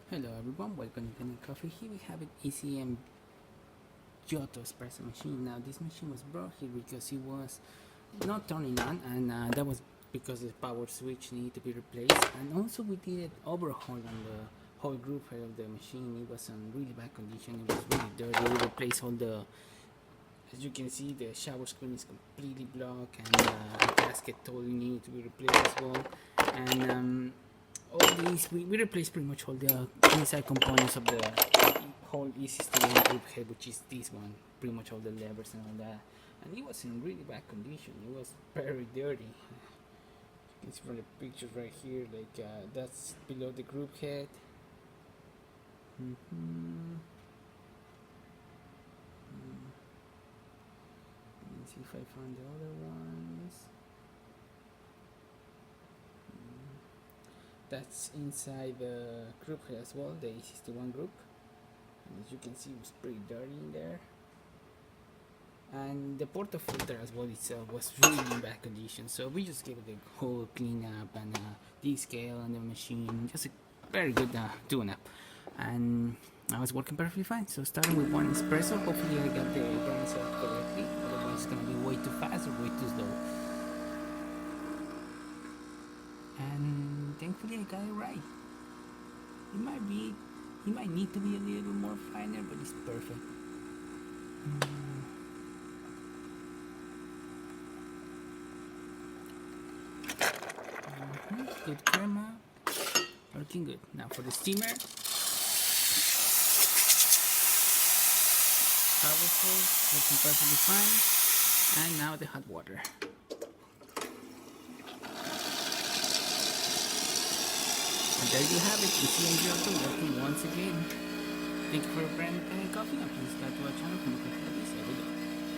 Hello everyone, welcome to Canadian Coffee. Here we have an ECM giotto espresso machine. Now this machine was brought here because it was not turning on, and that was because the power switch needed to be replaced. And also we did an overhaul on the whole group head of the machine. It was in really bad condition. It was really dirty. We replaced all the, as you can see, the shower screen is completely blocked, and the gasket totally needed to be replaced as well. And all these we replaced pretty much all the inside components of the whole E-System group head, which is this one, pretty much all the levers and all that. And it was in really bad condition. It was very dirty. You can see from the pictures right here, like that's below the group head. Let me see if I found the other ones. That's inside the group head as well, the E61 group. And as you can see, it was pretty dirty in there. And the porta filter as well itself was really in bad condition, so we just gave it a whole clean up and descale on the machine, just a very good tune up, and I was working perfectly fine. So starting with one espresso, hopefully I got the grind set correctly, otherwise it's gonna be way too fast or way too slow. And thankfully I got it right. It might need to be a little more finer, but it's perfect. Good crema, working good. Now for the steamer, powerful, working perfectly fine. And now the hot water. And there you have it, ECM Giotto working once again. Thank you for your brand and coffee, and please start